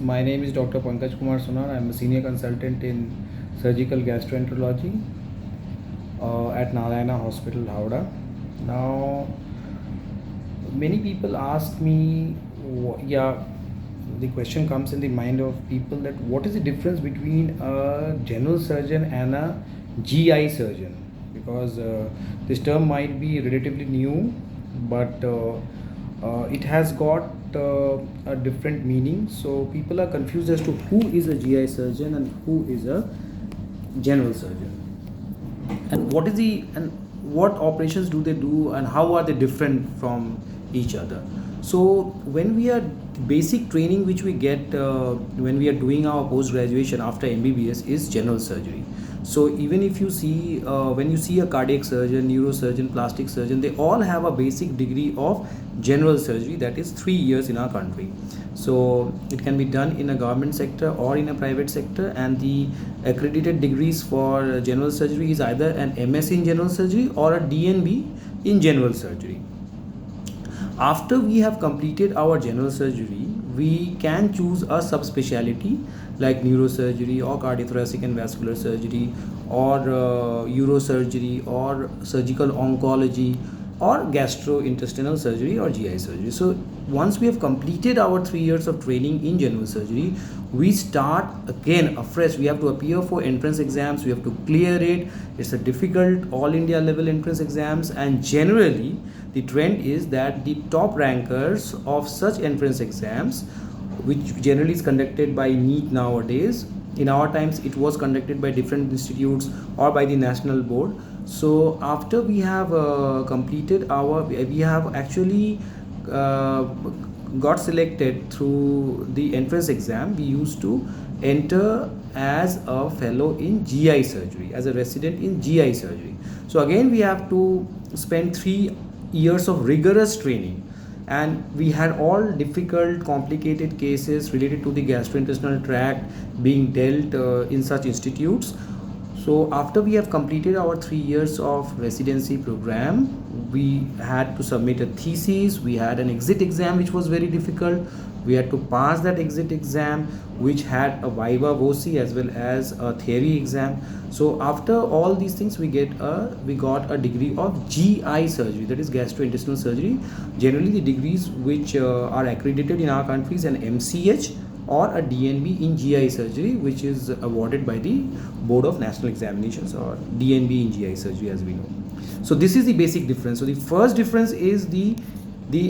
My name is Dr. Pankaj Kumar Sonar. I'm a senior consultant in surgical gastroenterology at Narayana Hospital, Howrah. Now, many people ask me, the question comes in the mind of people that what is the difference between a general surgeon and a GI surgeon? Because this term might be relatively new, but it has got a different meaning. So people are confused as to who is a GI surgeon and who is a general surgeon, and what operations do they do, and how are they different from each other. So when we are basic training which we get when we are doing our post graduation after MBBS is general surgery. So even if you see when you see a cardiac surgeon, neurosurgeon, plastic surgeon, they all have a basic degree of general surgery, that is 3 years in our country. So it can be done in a government sector or in a private sector, and the accredited degrees for general surgery is either an MS in general surgery or a DNB in general surgery. After we have completed our general surgery, we can choose a subspecialty like neurosurgery or cardiothoracic and vascular surgery or urosurgery or surgical oncology or gastrointestinal surgery or GI surgery. So once we have completed our 3 years of training in general surgery, we start again afresh. We have to appear for entrance exams, we have to clear it. It's a difficult all India level entrance exams, and generally the trend is that the top rankers of such entrance exams, which generally is conducted by NEET nowadays, in our times it was conducted by different institutes or by the national board. So after we have completed our, we have actually got selected through the entrance exam. We used to enter as a fellow in GI surgery, as a resident in GI surgery. So again we have to spend 3 years of rigorous training, and we had all difficult complicated cases related to the gastrointestinal tract being dealt in such institutes. So after we have completed our 3 years of residency program, we had to submit a thesis. We had an exit exam which was very difficult. We had to pass that exit exam, which had a viva voce as well as a theory exam. So after all these things, we got a degree of GI surgery, that is gastrointestinal surgery. Generally the degrees which are accredited in our country is an MCH or a DNB in GI surgery, which is awarded by the Board of National Examinations, or DNB in GI surgery as we know. So this is the basic difference. So the first difference is the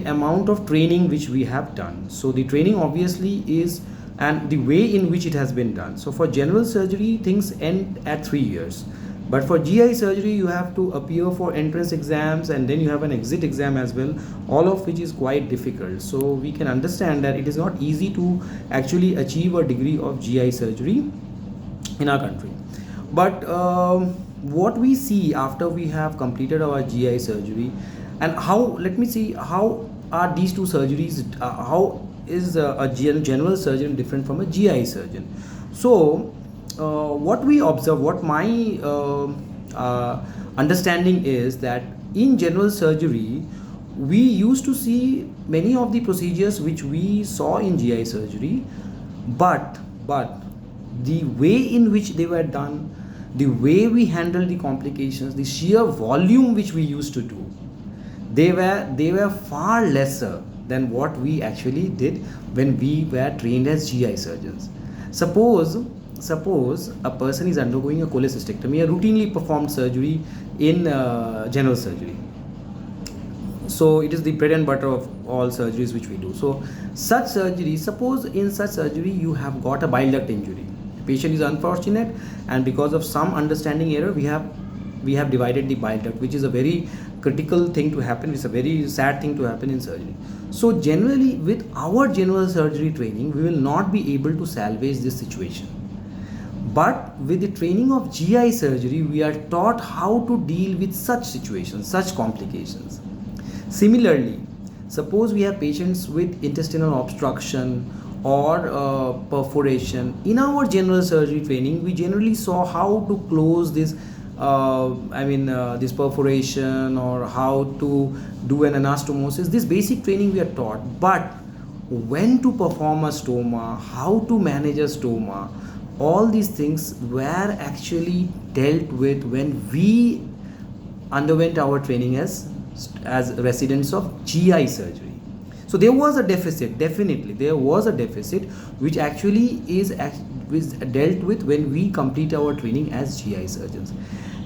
amount of training which we have done. So the training obviously is, and the way in which it has been done. So for general surgery things end at 3 years, but for GI surgery you have to appear for entrance exams, and then you have an exit exam as well, all of which is quite difficult. So we can understand that it is not easy to actually achieve a degree of GI surgery in our country. But what we see after we have completed our GI surgery, and how, let me see, how are these two surgeries, how is a general surgeon different from a GI surgeon. So what we observe, what my understanding is that in general surgery we used to see many of the procedures which we saw in GI surgery, but the way in which they were done, the way we handled the complications, the sheer volume which we used to do, they were far lesser than what we actually did when we were trained as GI surgeons. Suppose a person is undergoing a cholecystectomy, a routinely performed surgery in general surgery. So it is the bread and butter of all surgeries which we do. So such surgery, suppose in such surgery you have got a bile duct injury. The patient is unfortunate, and because of some understanding error we have divided the bile duct, which is a very critical thing to happen. It's a very sad thing to happen in surgery. So generally with our general surgery training we will not be able to salvage this situation, but with the training of GI surgery we are taught how to deal with such situations, such complications. Similarly, suppose we have patients with intestinal obstruction or perforation. In our general surgery training we generally saw how to close this this perforation, or how to do an anastomosis. This basic training we are taught, but when to perform a stoma, how to manage a stoma. All these things were actually dealt with when we underwent our training as residents of GI surgery. So there was a deficit, definitely there was a deficit, which actually is dealt with when we complete our training as GI surgeons.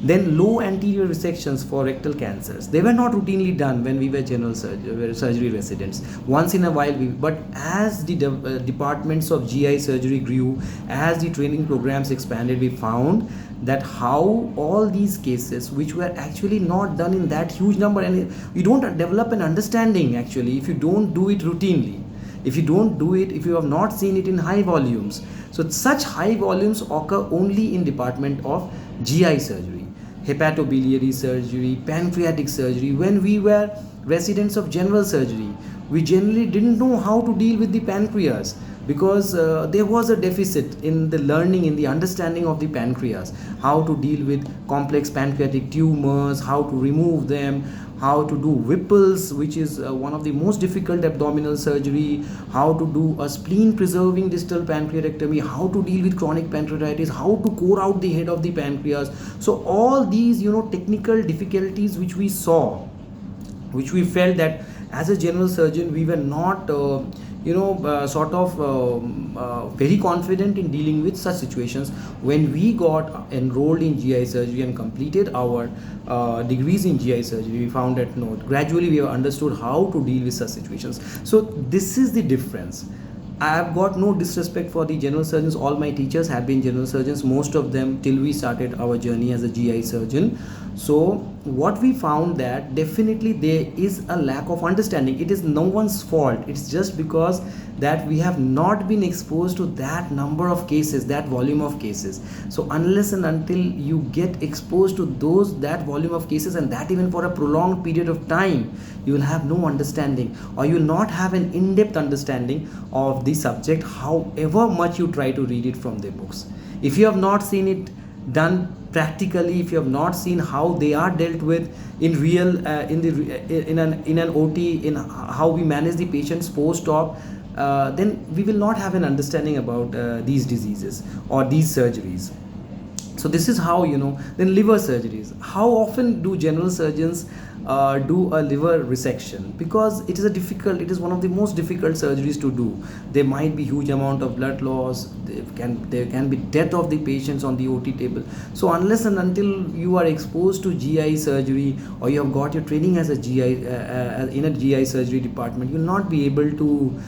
Then low anterior resections for rectal cancers, they were not routinely done when we were general surgery residents. Once in a while but as the departments of GI surgery grew, as the training programs expanded, we found that how all these cases, which were actually not done in that huge number, and you don't develop an understanding actually if you don't do it routinely, if you don't do it, if you have not seen it in high volumes. So such high volumes occur only in department of GI surgery, hepatobiliary surgery, pancreatic surgery. When we were residents of general surgery, we generally didn't know how to deal with the pancreas, because there was a deficit in the learning, in the understanding of the pancreas, how to deal with complex pancreatic tumors, how to remove them, how to do Whipple's, which is one of the most difficult abdominal surgery, how to do a spleen preserving distal pancreatectomy, how to deal with chronic pancreatitis, how to core out the head of the pancreas. So all these technical difficulties which we saw, which we felt that as a general surgeon we were not very confident in dealing with such situations. When we got enrolled in GI surgery and completed our degrees in GI surgery, we found that no, gradually we have understood how to deal with such situations. So this is the difference. I have got no disrespect for the general surgeons. All my teachers have been general surgeons, most of them, till we started our journey as a GI surgeon. So what we found that definitely there is a lack of understanding. It is no one's fault. It's just because that we have not been exposed to that number of cases, that volume of cases. So unless and until you get exposed to that volume of cases, and that even for a prolonged period of time, you will have no understanding, or you will not have an in-depth understanding of the subject, however much you try to read it from the books. If you have not seen it done practically, if you have not seen how they are dealt with in real in an OT, in how we manage the patients post-op, then we will not have an understanding about these diseases or these surgeries. So this is how, then liver surgeries. How often do general surgeons do a liver resection? Because it is one of the most difficult surgeries to do. There might be huge amount of blood loss, there can be death of the patients on the OT table. So unless and until you are exposed to GI surgery, or you have got your training as a GI in a GI surgery department, you will not be able to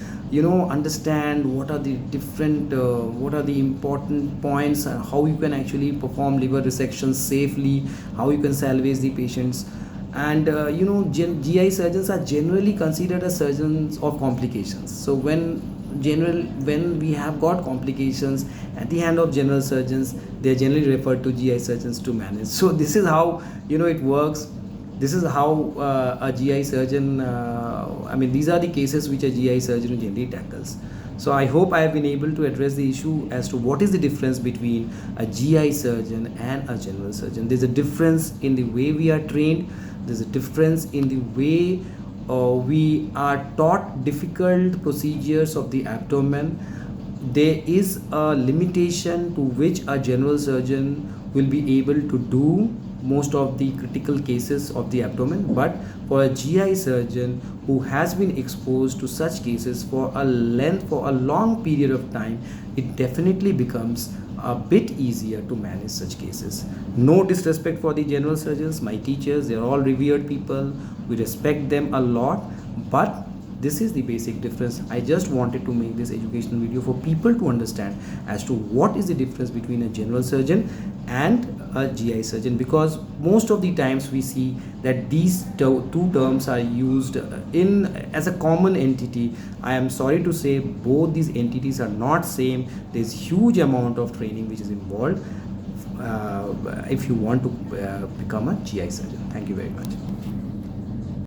understand what are the different what are the important points, and how you can actually perform liver resections safely, how you can salvage the patients. And GI surgeons are generally considered as surgeons of complications. So when we have got complications at the hand of general surgeons, they are generally referred to GI surgeons to manage. So this is how it works. This is how a GI surgeon, these are the cases which a GI surgeon generally tackles. So I hope I have been able to address the issue as to what is the difference between a GI surgeon and a general surgeon. There's a difference in the way we are trained. There's a difference in the way we are taught difficult procedures of the abdomen. There is a limitation to which a general surgeon will be able to do most of the critical cases of the abdomen. But for a GI surgeon who has been exposed to such cases for a long period of time, it definitely becomes a bit easier to manage such cases. No disrespect for the general surgeons, my teachers, they're all revered people, we respect them a lot, but this is the basic difference. I just wanted to make this educational video for people to understand as to what is the difference between a general surgeon and a GI surgeon, because most of the times we see that these two terms are used as a common entity. I am sorry to say both these entities are not same. There's huge amount of training which is involved if you want to become a GI surgeon. Thank you very much.